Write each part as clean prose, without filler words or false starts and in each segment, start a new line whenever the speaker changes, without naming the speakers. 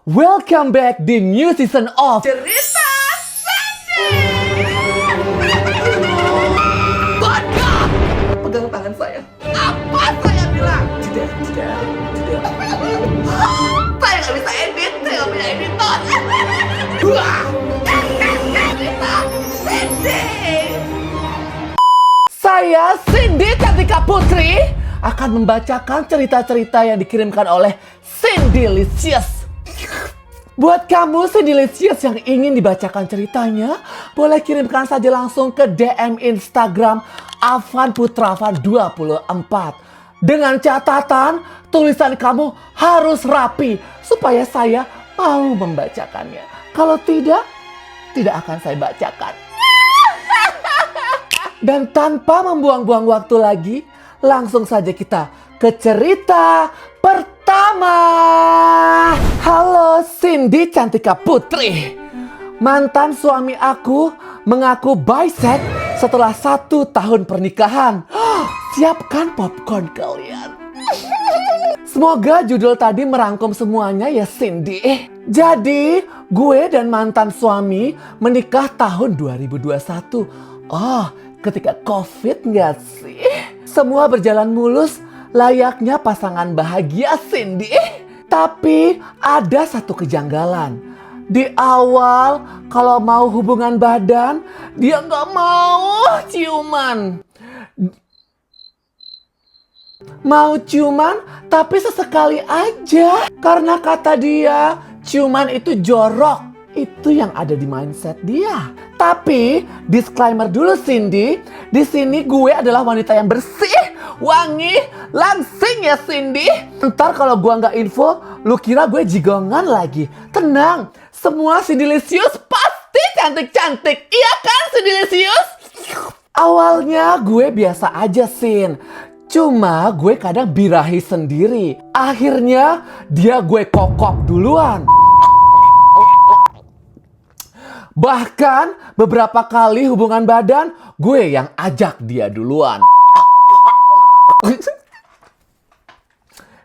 Welcome back di new season of
Cerita Sedih. Vodka. Pegang tangan saya. Apa saya bilang? Tidak. Saya nggak bisa edit, saya nggak punya editor. Cerita Sedih.
saya Cindy Cantika Putri akan membacakan cerita-cerita yang dikirimkan oleh Cindylicious. Buat kamu Cindylicious yang ingin dibacakan ceritanya, boleh kirimkan saja langsung ke DM Instagram avanputravan24. Dengan catatan, tulisan kamu harus rapi supaya saya mau membacakannya. Kalau tidak akan saya bacakan. Dan tanpa membuang-buang waktu lagi, langsung saja kita ke cerita pertama. Halo Cindy Cantika Putri. Mantan suami aku mengaku bisex setelah 1 tahun pernikahan. Siapkan popcorn kalian. Semoga judul tadi merangkum semuanya ya Cindy. Jadi gue dan mantan suami menikah tahun 2021. Ketika COVID nggak sih? Semua berjalan mulus layaknya pasangan bahagia Cindy. Tapi ada satu kejanggalan. Di awal kalau mau hubungan badan, dia nggak mau ciuman. Mau ciuman tapi sesekali aja. Karena kata dia ciuman itu jorok. Itu yang ada di mindset dia. Tapi disclaimer dulu Cindy, di sini gue adalah wanita yang bersih, wangi, langsing ya Cindy. Ntar kalau gue nggak info, lu kira gue jigongan lagi. Tenang, semua Cindylicious pasti cantik-cantik. Iya kan Cindylicious? Awalnya gue biasa aja Sin. Cuma gue kadang birahi sendiri. Akhirnya dia gue kokok duluan. Bahkan beberapa kali hubungan badan, gue yang ajak dia duluan.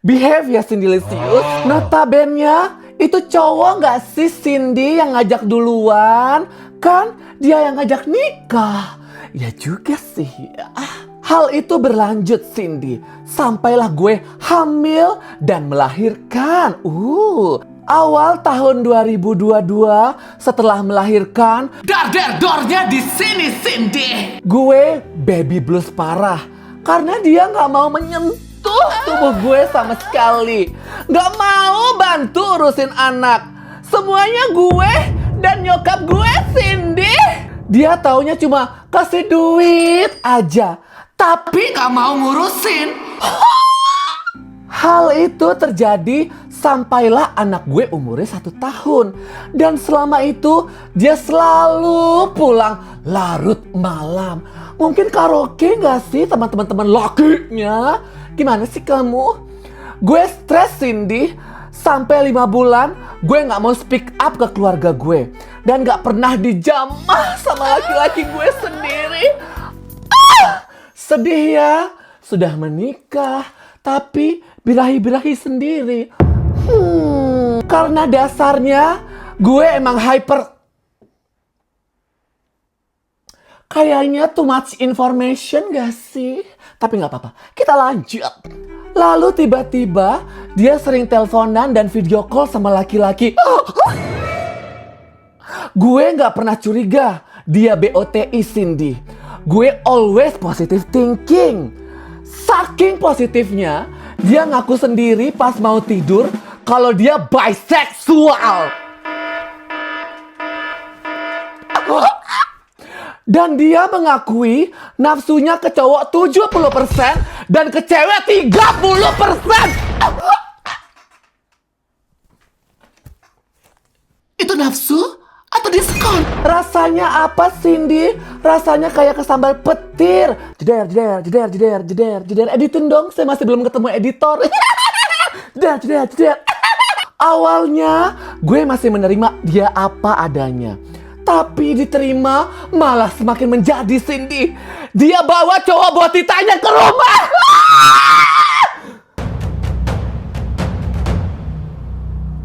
Behave ya Cindylicious. Notabene itu cowok gak sih Cindy yang ngajak duluan? Kan dia yang ngajak nikah. Ya juga sih ya. Hal itu berlanjut Cindy. Sampailah gue hamil dan melahirkan. Awal tahun 2022 setelah melahirkan,
Dar-der-dornya di sini Cindy.
gue baby blues parah. Karena dia gak mau menyentuh tubuh gue sama sekali. Gak mau bantu urusin anak. Semuanya gue dan nyokap gue Cindy. Dia taunya cuma kasih duit aja. Tapi
Gak mau ngurusin.
hal itu terjadi sampailah anak gue umurnya 1 tahun. Dan selama itu dia selalu pulang larut malam. Mungkin karaoke gak sih teman-teman lakinya? Gimana sih kamu? Gue stres Cindy. Sampai 5 bulan gue gak mau speak up ke keluarga gue. Dan gak pernah dijamah sama laki-laki gue sendiri. Sedih ya, sudah menikah tapi birahi-birahi sendiri. Karena dasarnya gue emang hyper. Kayaknya too much information gak sih? Tapi gak apa-apa, kita lanjut. Lalu tiba-tiba dia sering teleponan dan video call sama laki-laki. Gue gak pernah curiga dia BOTI Cindy. Gue always positive thinking. Saking positifnya, dia ngaku sendiri pas mau tidur kalau dia bisexual. Dan dia mengakui nafsunya ke cowok 70% dan ke cewek 30%.
Itu nafsu atau diskon?
Rasanya apa Cindy? Rasanya kayak kesambal petir. Jeder. Editin dong, saya masih belum ketemu editor. Jeder. Awalnya gue masih menerima dia apa adanya. Tapi diterima malah semakin menjadi Cindy. Dia bawa cowok buat ditanya ke rumah.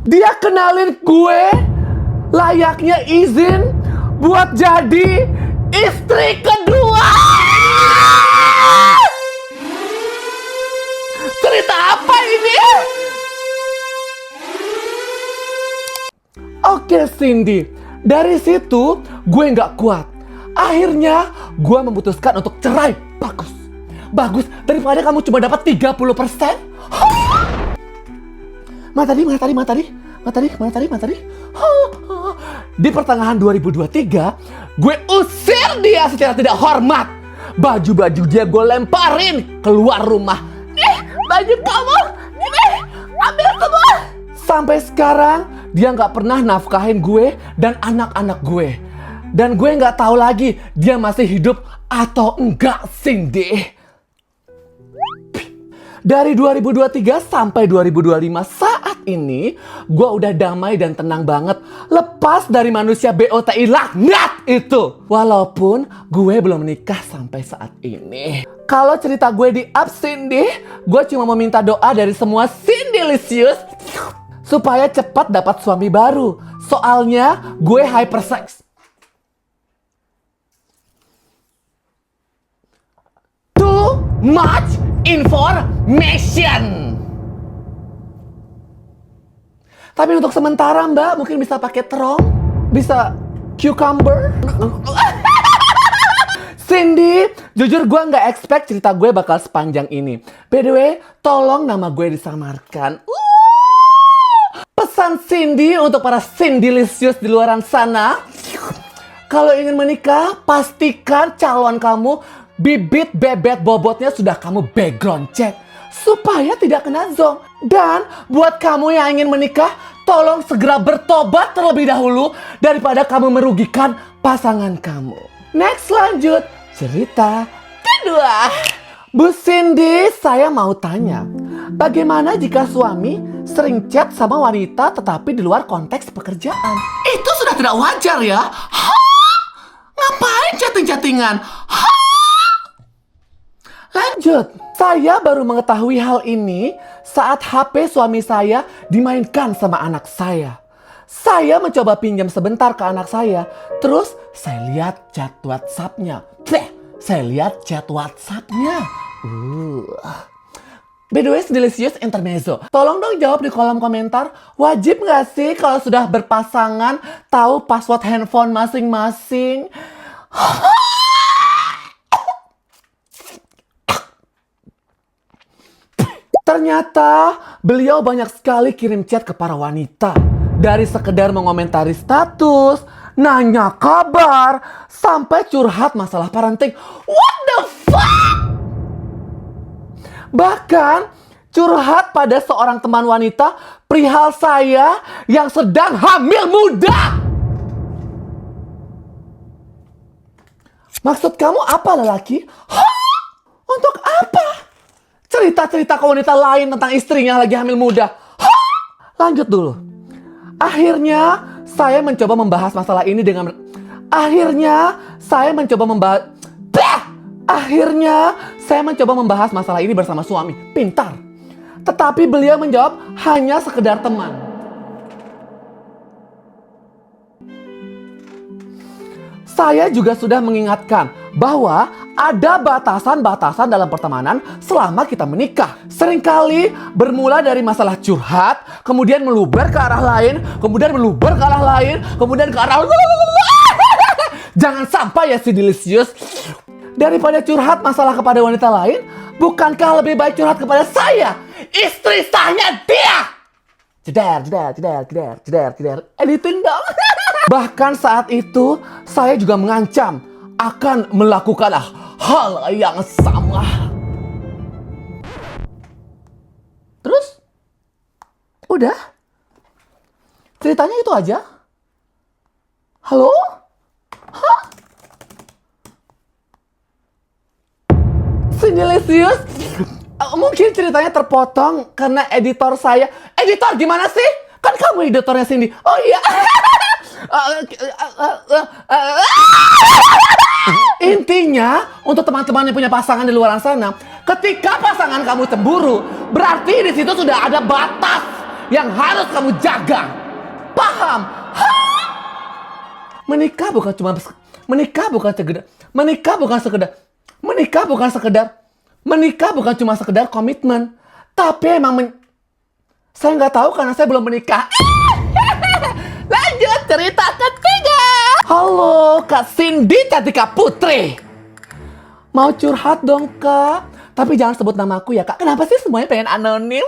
Dia kenalin gue layaknya izin buat jadi istri kedua. Cerita apa ini? Oke Cindy, dari situ gue nggak kuat. Akhirnya gue memutuskan untuk cerai. Bagus, daripada kamu cuma dapat 30%. Mana tadi? Di pertengahan 2023, gue usir dia secara tidak hormat. Baju-baju dia gue lemparin keluar rumah. Baju kamu, ini ambil semua. Sampai sekarang dia nggak pernah nafkahin gue dan anak-anak gue. Dan gue nggak tahu lagi dia masih hidup atau enggak, Cindy. Dari 2023 sampai 2025 saat ini, gue udah damai dan tenang banget. Lepas dari manusia BOTI laknat itu. Walaupun gue belum menikah sampai saat ini. Kalau cerita gue di up Cindy, gue cuma meminta doa dari semua Cindylicious supaya cepat dapat suami baru. Soalnya gue hypersex. Too much information. Tapi untuk sementara Mbak mungkin bisa pakai terong, bisa cucumber. Cindy, jujur gue nggak expect cerita gue bakal sepanjang ini. By the way, tolong nama gue disamarkan. Pesan Cindy untuk para Cindylicious di luaran sana. Kalau ingin menikah, pastikan calon kamu bibit bebet bobotnya sudah kamu background check supaya tidak kena zong. Dan buat kamu yang ingin menikah, tolong segera bertobat terlebih dahulu daripada kamu merugikan pasangan kamu. Next, lanjut cerita kedua. Bu Cindy, saya mau tanya, bagaimana jika suami sering chat sama wanita tetapi di luar konteks pekerjaan? Itu sudah tidak wajar ya. Ngapain chatting-chattingan? Lanjut, saya baru mengetahui hal ini saat HP suami saya dimainkan sama anak saya. Saya mencoba pinjam sebentar ke anak saya, terus saya lihat chat WhatsApp-nya. By the way, Delicious Intermezzo, tolong dong jawab di kolom komentar, wajib nggak sih kalau sudah berpasangan tahu password handphone masing-masing? Ternyata beliau banyak sekali kirim chat ke para wanita. Dari sekedar mengomentari status, nanya kabar, sampai curhat masalah parenting. What the fuck? Bahkan curhat pada seorang teman wanita perihal saya yang sedang hamil muda. Maksud kamu apa lelaki? Untuk apa? Cerita-cerita ke wanita lain tentang istrinya lagi hamil muda. Lanjut dulu. Akhirnya saya mencoba membahas masalah ini dengan masalah ini bersama suami. Pintar. Tetapi beliau menjawab hanya sekedar teman. Saya juga sudah mengingatkan bahwa ada batasan-batasan dalam pertemanan selama kita menikah. Seringkali bermula dari masalah curhat, kemudian meluber ke arah lain, kemudian meluber ke arah lain, kemudian ke arah... Jangan sampai ya si Delicious. Daripada curhat masalah kepada wanita lain, bukankah lebih baik curhat kepada saya, istri sahnya dia? Jeder. Editing dong. Bahkan saat itu saya juga mengancam akan melakukan hal yang sama. Terus? Udah? Ceritanya itu aja? Halo? Hah? Cindylicious? Mungkin ceritanya terpotong karena editor saya. Editor gimana sih? Kan kamu editornya Cindy. Oh iya. Intinya, untuk teman-teman yang punya pasangan di luar sana, ketika pasangan kamu cemburu, berarti di situ sudah ada batas yang harus kamu jaga. Paham? Hah? Menikah bukan cuma sekedar komitmen. Tapi emang saya nggak tahu karena saya belum menikah. Lanjut cerita ketiga. Halo Kak Cindy Cantika Putri. Mau curhat dong Kak. Tapi jangan sebut nama aku ya Kak. Kenapa sih semuanya pengen anonim?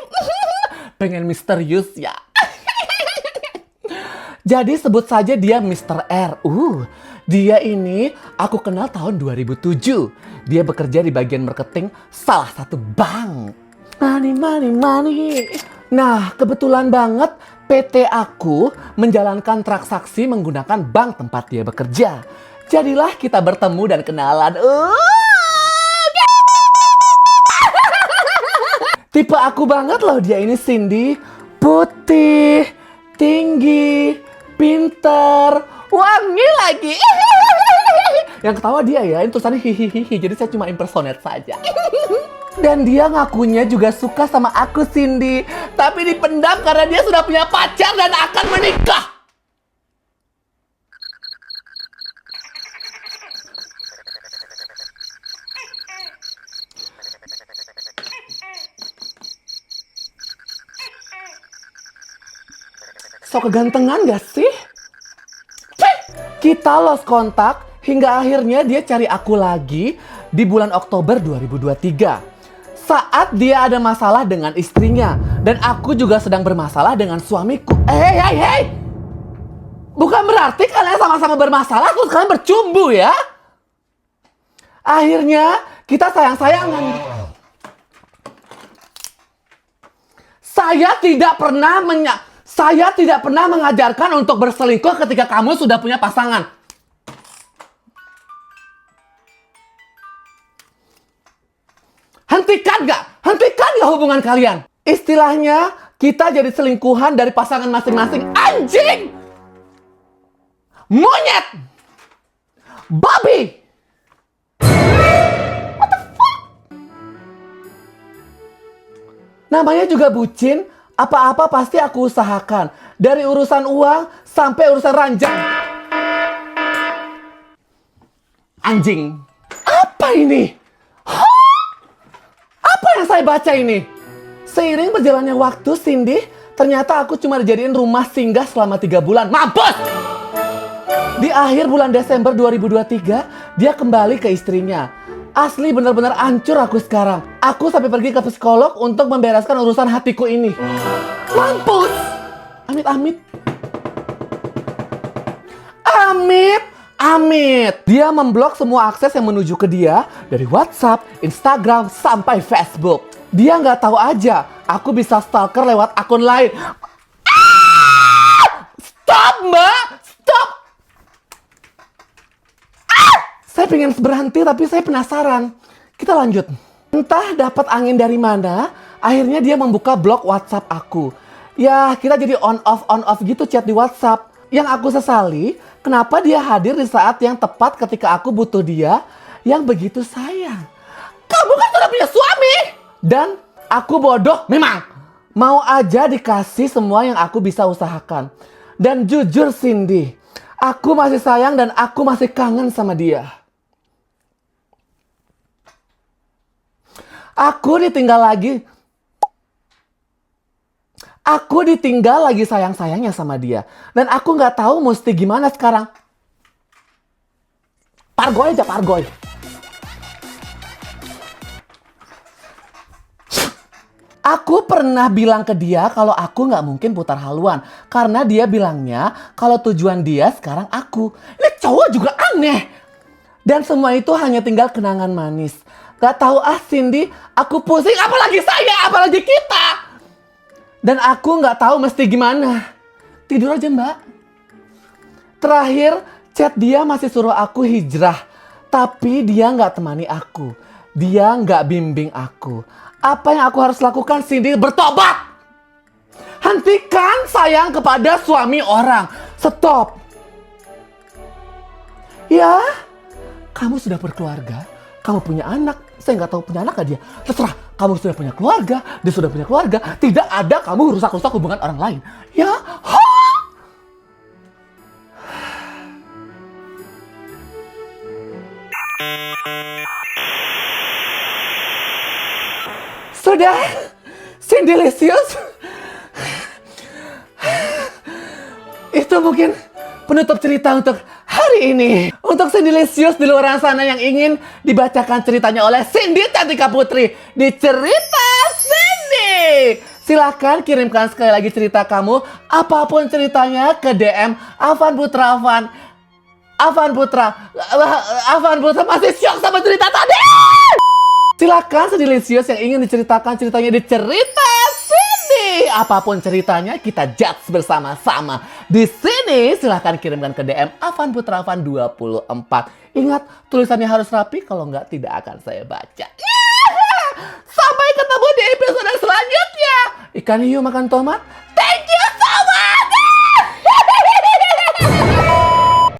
Pengen misterius ya. Jadi sebut saja dia Mr. R. Dia ini aku kenal tahun 2007. Dia bekerja di bagian marketing salah satu bank. Money. Nah, kebetulan banget PT aku menjalankan transaksi menggunakan bank tempat dia bekerja. Jadilah kita bertemu dan kenalan. Tipe aku banget loh dia ini Cindy. Putih, tinggi, pinter, wangi lagi. Yang ketawa dia ya, ini tulisannya hihihihi. Jadi saya cuma impersonate saja. Dan dia ngakunya juga suka sama aku Cindy. Tapi dipendam karena dia sudah punya pacar dan akan menikah. So kegantengan gak sih? Kita lost kontak hingga akhirnya dia cari aku lagi di bulan Oktober 2023. Saat dia ada masalah dengan istrinya. Dan aku juga sedang bermasalah dengan suamiku. Hey! Bukan berarti kalian sama-sama bermasalah terus kalian bercumbu ya. Akhirnya kita sayang-sayangan. Saya tidak pernah mengajarkan untuk berselingkuh ketika kamu sudah punya pasangan. Hentikan gak hubungan kalian? Istilahnya, kita jadi selingkuhan dari pasangan masing-masing. Anjing! Monyet! Babi! What the fuck? Namanya juga bucin. Apa-apa pasti aku usahakan. Dari urusan uang sampai urusan ranjang. Anjing. Apa ini? Apa yang saya baca ini? Seiring berjalannya waktu, Cindy, ternyata aku cuma dijadiin rumah singgah selama 3 bulan. Mampus! Di akhir bulan Desember 2023, dia kembali ke istrinya. Asli benar-benar hancur aku sekarang. Aku sampai pergi ke psikolog untuk membereskan urusan hatiku ini. Mampus! Amit! Dia memblok semua akses yang menuju ke dia dari WhatsApp, Instagram, sampai Facebook. Dia nggak tahu aja, aku bisa stalker lewat akun lain. Stop, Mbak! Stop! Saya pengen berhenti tapi saya penasaran. Kita lanjut. Entah dapat angin dari mana, akhirnya dia membuka blog WhatsApp aku. Ya, kita jadi on off gitu chat di WhatsApp. Yang aku sesali, kenapa dia hadir di saat yang tepat ketika aku butuh dia yang begitu sayang. Kamu kan sudah punya suami. Dan aku bodoh memang. Mau aja dikasih semua yang aku bisa usahakan. Dan jujur Cindy, aku masih sayang dan aku masih kangen sama dia. Aku ditinggal lagi sayang-sayangnya sama dia. Dan aku nggak tahu mesti gimana sekarang. Pargoy aja, pargoy. Aku pernah bilang ke dia kalau aku nggak mungkin putar haluan. Karena dia bilangnya kalau tujuan dia sekarang aku. Ini cowok juga aneh. Dan semua itu hanya tinggal kenangan manis. Gak tahu Cindy, aku pusing apalagi saya, apalagi kita. Dan aku gak tahu mesti gimana. Tidur aja Mbak. Terakhir, chat dia masih suruh aku hijrah. Tapi dia gak temani aku. Dia gak bimbing aku. Apa yang aku harus lakukan Cindy? Bertobat! Hentikan sayang kepada suami orang. Stop. Ya, kamu sudah berkeluarga. Kamu punya anak. Saya nggak tahu punya anak gak dia. Terserah. kamu sudah punya keluarga, dia sudah punya keluarga. Tidak ada kamu rusak-rusak hubungan orang lain. Ya, sudah, Cindelicious. Itu mungkin penutup cerita untuk hari ini. Untuk Cindelicious di luar sana yang ingin dibacakan ceritanya oleh Cindy Cantika Putri di Cerita Cindy, silahkan kirimkan sekali lagi cerita kamu, apapun ceritanya, ke DM Afan Putra. Afan Putra masih syok sama cerita tadi. Silakan Cindelicious yang ingin diceritakan ceritanya di Cerita Cindy. Apapun ceritanya kita judge bersama-sama. Di sini silahkan kirimkan ke DM Afan Putra 24. Ingat, tulisannya harus rapi, kalau enggak tidak akan saya baca. Sampai ketemu di episode selanjutnya. Ikan hiu makan tomat. Thank you.